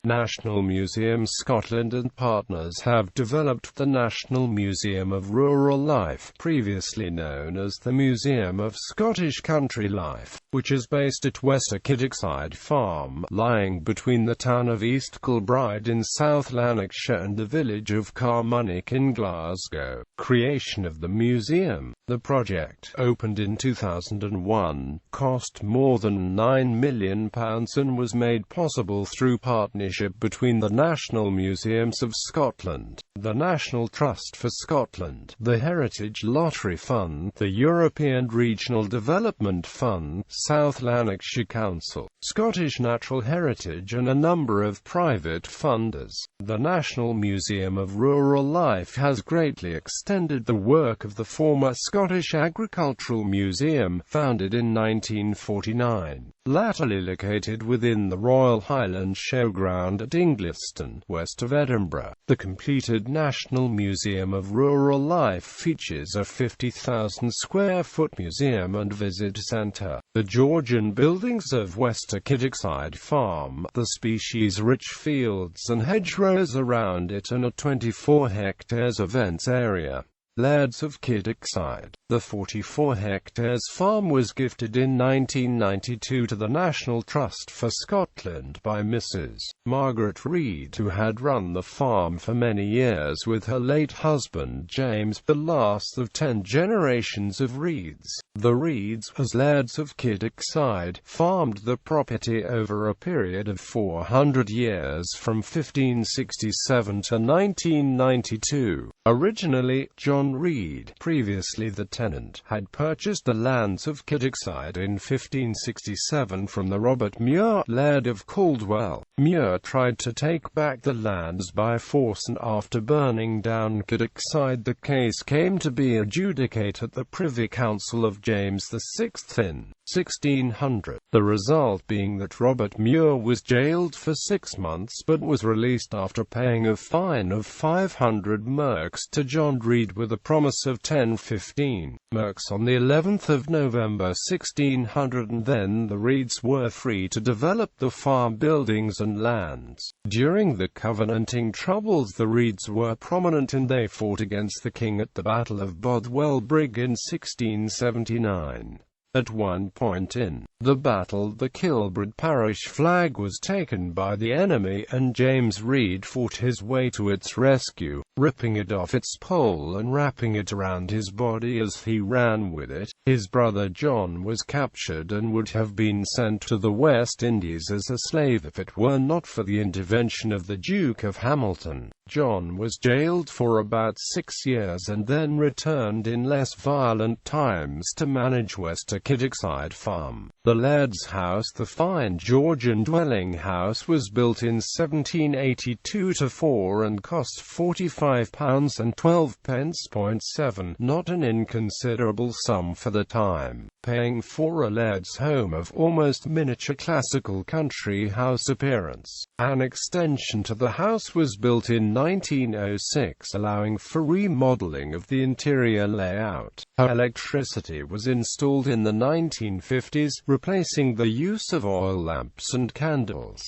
National Museums Scotland and partners have developed the National Museum of Rural Life, previously known as the Museum of Scottish Country Life, which is based at Wester Kittochside Farm, lying between the town of East Kilbride in South Lanarkshire and the village of Carmunnock in Glasgow. Creation of the museum. The project, opened in 2001, cost more than £9 million and was made possible through partnership between the National Museums of Scotland, the National Trust for Scotland, the Heritage Lottery Fund, the European Regional Development Fund, South Lanarkshire Council, Scottish Natural Heritage and a number of private funders. The National Museum of Rural Life has greatly extended the work of the former Scottish Agricultural Museum, founded in 1949, latterly located within the Royal Highland Showground at Ingliston, west of Edinburgh. The completed National Museum of Rural Life features a 50,000 square foot museum and visit centre, the Georgian buildings of Wester Kittochside Farm, the species-rich fields and hedgerows around it, and a 24 hectares events area. Lairds of Kittochside. The 44 hectares farm was gifted in 1992 to the National Trust for Scotland by Mrs. Margaret Reid, who had run the farm for many years with her late husband James, the last of 10 generations of Reeds. The Reeds, as Lairds of Kittochside, farmed the property over a period of 400 years from 1567 to 1992. Originally, John Reid, previously the tenant, had purchased the lands of Kittochside in 1567 from the Robert Muir, Laird of Caldwell. Muir tried to take back the lands by force, and after burning down Kittochside the case came to be adjudicated at the Privy Council of James VI in 1600, the result being that Robert Muir was jailed for 6 months but was released after paying a fine of 500 merks to John Reid with a promise of 10-15 merks on the 11th of November 1600, and then the Reeds were free to develop the farm buildings and lands. During the Covenanting troubles the Reeds were prominent, and they fought against the king at the Battle of Bothwell Brig in 1679. At one point in the battle, the Kilbride parish flag was taken by the enemy, and James Reid fought his way to its rescue, ripping it off its pole and wrapping it around his body as he ran with it. His brother John was captured and would have been sent to the West Indies as a slave if it were not for the intervention of the Duke of Hamilton. John was jailed for about 6 years and then returned in less violent times to manage Wester Kittochside Farm. The Laird's House, the fine Georgian dwelling house, was built in 1782-4 and cost £45 and 12.7, not an inconsiderable sum for the time, paying for a laird's home of almost miniature classical country house appearance. An extension to the house was built in 1906, allowing for remodeling of the interior layout. Electricity was installed in the 1950s, replacing the use of oil lamps and candles.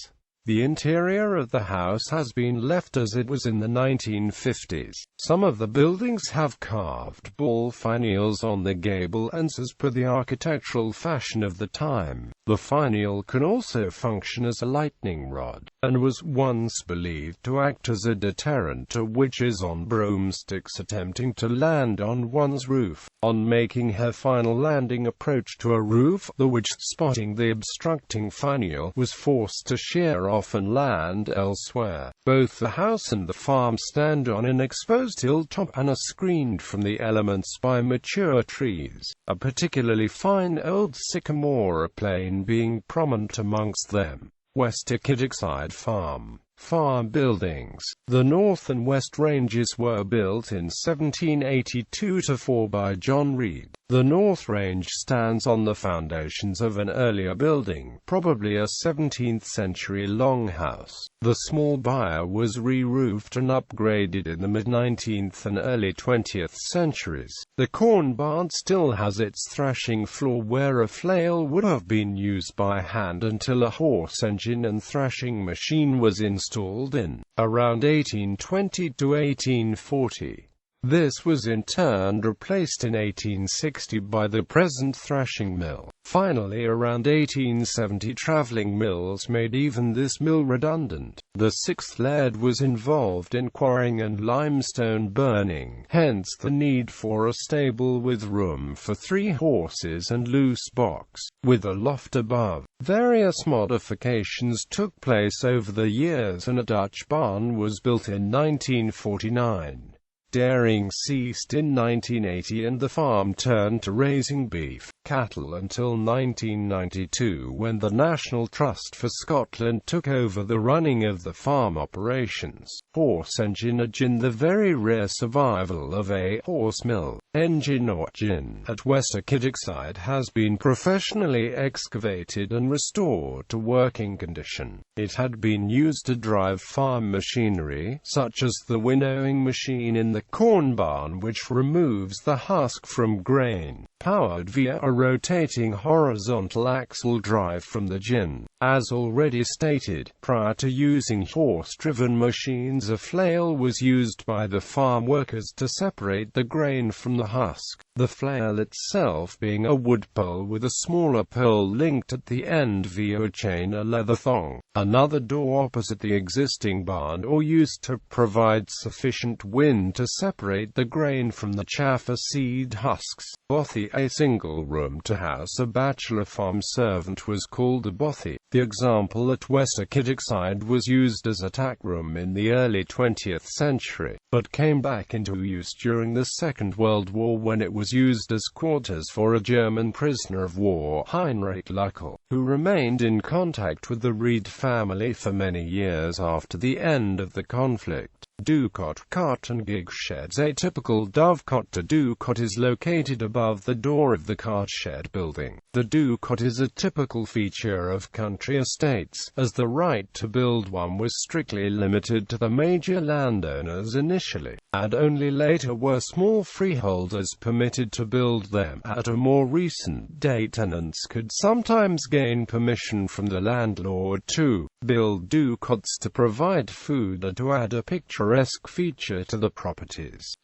The interior of the house has been left as it was in the 1950s. Some of the buildings have carved ball finials on the gable ends as per the architectural fashion of the time. The finial can also function as a lightning rod, and was once believed to act as a deterrent to witches on broomsticks attempting to land on one's roof. On making her final landing approach to a roof, the witch, spotting the obstructing finial, was forced to sheer off and land elsewhere. Both the house and the farm stand on an exposed hilltop and are screened from the elements by mature trees, a particularly fine old sycamore plane being prominent amongst them. Wester Kittochside Farm. Farm buildings. The north and west ranges were built in 1782-4 by John Reid. The North Range stands on the foundations of an earlier building, probably a 17th-century longhouse. The small byre was re-roofed and upgraded in the mid-19th and early 20th centuries. The corn barn still has its thrashing floor where a flail would have been used by hand until a horse engine and thrashing machine was installed in around 1820 to 1840. This was in turn replaced in 1860 by the present thrashing mill. Finally, around 1870, travelling mills made even this mill redundant. The sixth laird was involved in quarrying and limestone burning, hence the need for a stable with room for 3 horses and loose box, with a loft above. Various modifications took place over the years and a Dutch barn was built in 1949. Dairying ceased in 1980 and the farm turned to raising beef cattle until 1992 when the National Trust for Scotland took over the running of the farm operations. Horse enginage. In the very rare survival of a horse mill, engine at Wester Kittochside has been professionally excavated and restored to working condition. It had been used to drive farm machinery, such as the winnowing machine in the corn barn which removes the husk from grain, powered via a rotating horizontal axle drive from the gin. As already stated, prior to using horse-driven machines, a flail was used by the farm workers to separate the grain from the husk, the flail itself being a wood pole with a smaller pole linked at the end via a chain or leather thong. Another door opposite the existing barn or used to provide sufficient wind to separate the grain from the chaff or seed husks. Bothy. A single room to house a bachelor farm servant was called a bothy. The example at Wester Kittochside was used as a tack room in the early 20th century, but came back into use during the Second World War when it was used as quarters for a German prisoner of war, Heinrich Luckel, who remained in contact with the Reed family for many years after the end of the conflict. Dovecot, cart and gig sheds. A typical dovecot to dovecot is located above the door of the cart shed building. The dovecot is a typical feature of country estates, as the right to build one was strictly limited to the major landowners initially, and only later were small freeholders permitted to build them. At a more recent date, tenants could sometimes gain permission from the landlord to build dovecots to provide food or to add a picturesque feature to the properties.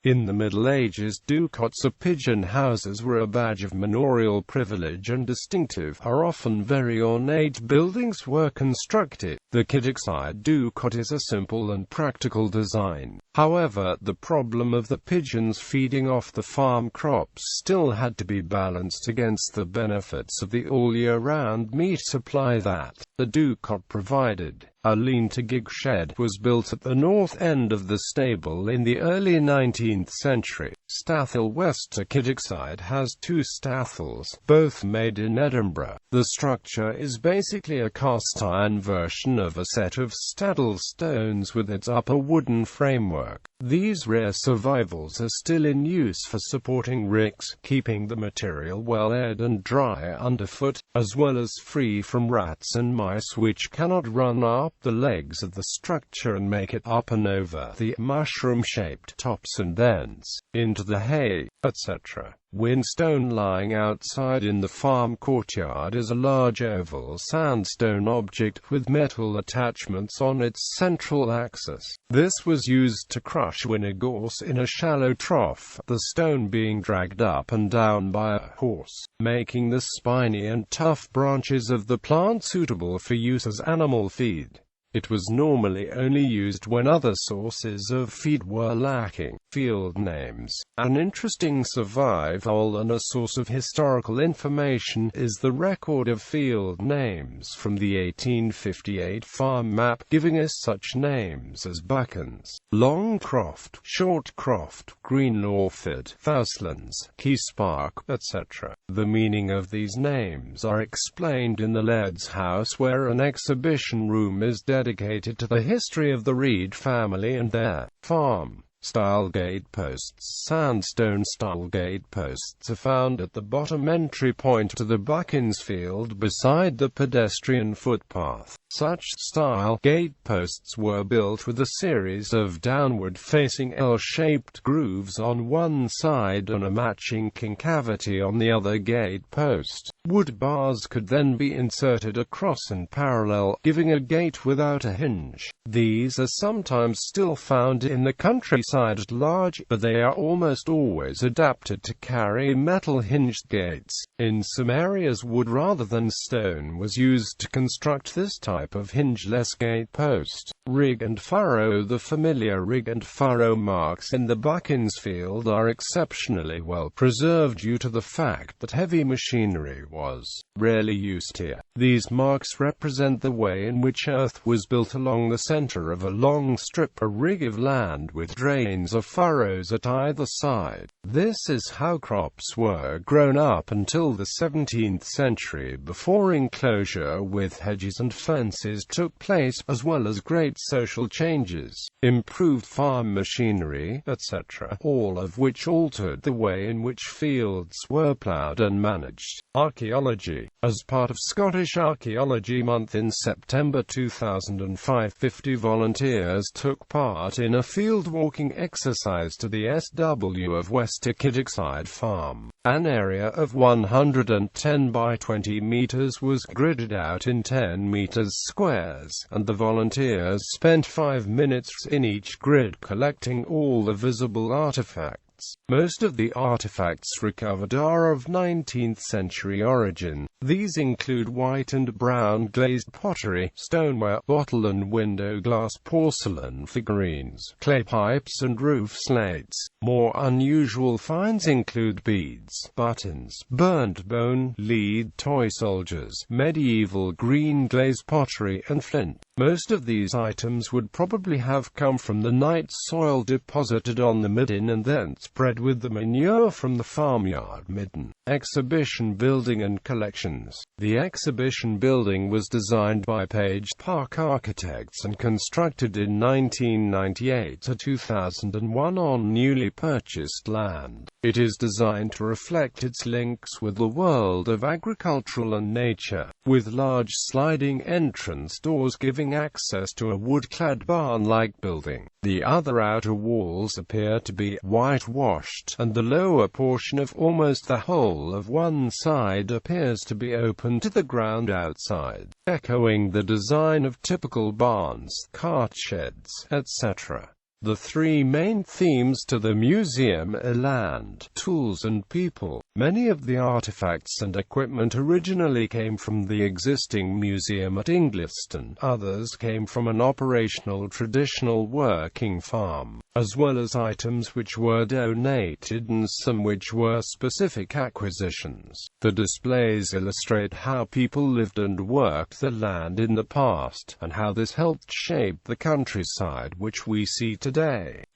In the Middle Ages, dovecots or pigeon houses were a badge of manorial privilege and distinctive, are often very ornate buildings were constructed. The Kittochside dovecot is a simple and practical design. However, the problem of the pigeons feeding off the farm crops still had to be balanced against the benefits of the all-year-round meat supply that the dovecot provided. A lean-to-gig shed was built at the north end of the stable in the early 19th century. Stathel. Wester Kittochside has 2 stathels, both made in Edinburgh. The structure is basically a cast-iron version of a set of staddle stones with its upper wooden framework. These rare survivals are still in use for supporting ricks, keeping the material well aired and dry underfoot, as well as free from rats and mice which cannot run up the legs of the structure and make it up and over the mushroom-shaped tops and ends, into the hay, etc. Whinstone. Lying outside in the farm courtyard is a large oval sandstone object with metal attachments on its central axis. This was used to crush winter gorse in a shallow trough, the stone being dragged up and down by a horse, making the spiny and tough branches of the plant suitable for use as animal feed. It was normally only used when other sources of feed were lacking. Field names. An interesting survival and a source of historical information is the record of field names from the 1858 farm map, giving us such names as Buckens, Longcroft, Shortcroft, Greenlawford, Fowslands, Keyspark, etc. The meaning of these names are explained in the Laird's house, where an exhibition room is dedicated to the history of the Reed family and their farm. style gateposts. Sandstone-style gateposts are found at the bottom entry point to the Beaconsfield beside the pedestrian footpath. Such style gateposts were built with a series of downward-facing L-shaped grooves on one side and a matching concavity on the other gatepost. Wood bars could then be inserted across and parallel, giving a gate without a hinge. These are sometimes still found in the countryside at large, but they are almost always adapted to carry metal hinged gates. In some areas, wood rather than stone was used to construct this type of hingeless gatepost. Rig and furrow. The familiar rig and furrow marks in the Beaconsfield are exceptionally well preserved due to the fact that heavy machinery was rarely used here. These marks represent the way in which earth was built along the center of a long strip, a rig of land with drains of furrows at either side. This is how crops were grown up until the 17th century, before enclosure with hedges and fences took place, as well as great social changes, improved farm machinery, etc., all of which altered the way in which fields were ploughed and managed. Archaeology. As part of Scottish Archaeology Month in September 2005, 50 volunteers took part in a field-walking exercise to the SW of Wester Kittochside farm. An area of 110 by 20 meters was gridded out in 10 meters squares, and the volunteers spent 5 minutes in each grid collecting all the visible artifacts. Most of the artifacts recovered are of 19th century origin. These include white and brown glazed pottery, stoneware, bottle and window glass, porcelain figurines, clay pipes and roof slates. More unusual finds include beads, buttons, burnt bone, lead, toy soldiers, medieval green glazed pottery and flint. Most of these items would probably have come from the night soil deposited on the midden and then spread with the manure from the farmyard midden. Exhibition building and collections. The exhibition building was designed by Page Park Architects and constructed in 1998 to 2001 on newly purchased land. It is designed to reflect its links with the world of agricultural and nature, with large sliding entrance doors giving access to a wood-clad barn-like building. The other outer walls appear to be whitewashed, and the lower portion of almost the whole of one side appears to be open to the ground outside, echoing the design of typical barns, cart sheds, etc. The three main themes to the museum are land, tools and people. Many of the artifacts and equipment originally came from the existing museum at Ingliston. Others came from an operational traditional working farm, as well as items which were donated and some which were specific acquisitions. The displays illustrate how people lived and worked the land in the past, and how this helped shape the countryside which we see today.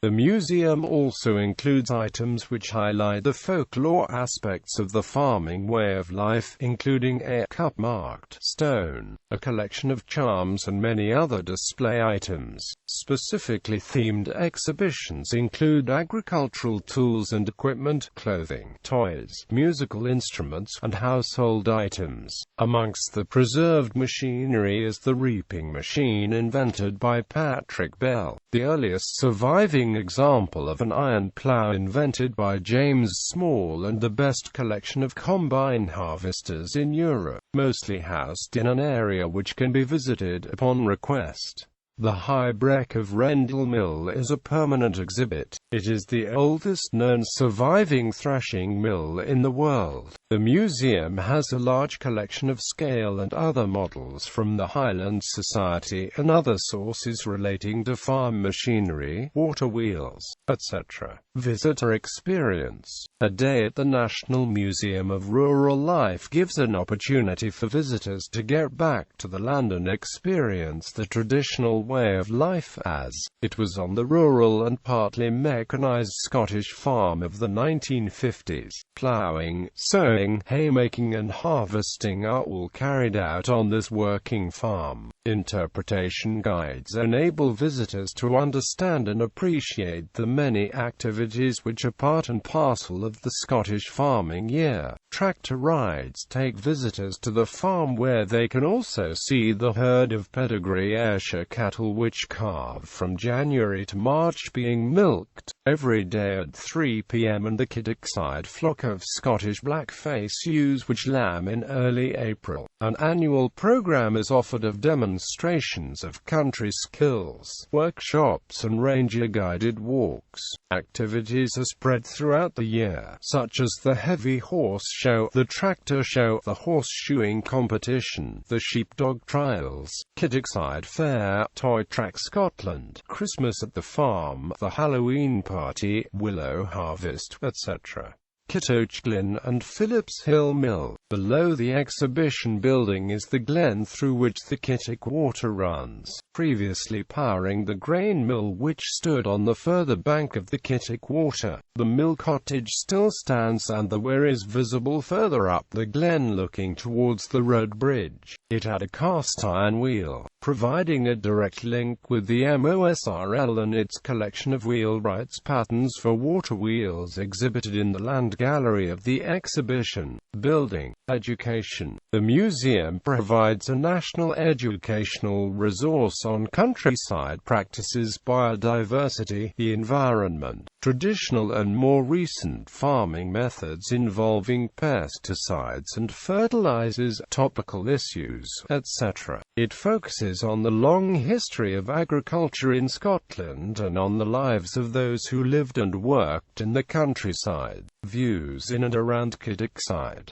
The museum also includes items which highlight the folklore aspects of the farming way of life, including a cup-marked stone, a collection of charms and many other display items. Specifically themed exhibitions include agricultural tools and equipment, clothing, toys, musical instruments, and household items. Amongst the preserved machinery is the reaping machine invented by Patrick Bell, the earliest surviving example of an iron plough invented by James Small, and the best collection of combine harvesters in Europe, mostly housed in an area which can be visited upon request. The High Breck of Rendell Mill is a permanent exhibit. It is the oldest known surviving thrashing mill in the world. The museum has a large collection of scale and other models from the Highland Society and other sources relating to farm machinery, water wheels, etc. Visitor experience. A day at the National Museum of Rural Life gives an opportunity for visitors to get back to the land and experience the traditional traditional way of life as it was on the rural and partly mechanized Scottish farm of the 1950s. Ploughing, sowing, haymaking and harvesting are all carried out on this working farm. Interpretation guides enable visitors to understand and appreciate the many activities which are part and parcel of the Scottish farming year. Tractor rides take visitors to the farm where they can also see the herd of pedigree Ayrshire cattle which calve from January to March being milked every day at 3 p.m. and the Kittochside flock of Scottish blackface ewes which lamb in early April. An annual programme is offered of demonstrations of country skills, workshops and ranger-guided walks. Activities are spread throughout the year, such as the heavy horse show, the tractor show, the horseshoeing competition, the sheepdog trials, Kittochside Fair, Toy Track Scotland, Christmas at the farm, the Halloween party, willow harvest, etc. Kittochglen and Phillips Hill Mill. Below the exhibition building is the glen through which the Kittoch water runs, previously powering the grain mill which stood on the further bank of the Kittoch water. The mill cottage still stands and the weir is visible further up the glen looking towards the road bridge. It had a cast iron wheel, providing a direct link with the MOSRL and its collection of wheelwrights patterns for water wheels exhibited in the land gallery of the exhibition building. Education. The museum provides a national educational resource on countryside practices, biodiversity, the environment, traditional and more recent farming methods involving pesticides and fertilizers, topical issues, etc. It focuses on the long history of agriculture in Scotland and on the lives of those who lived and worked in the countryside. Views in and around Kittochside.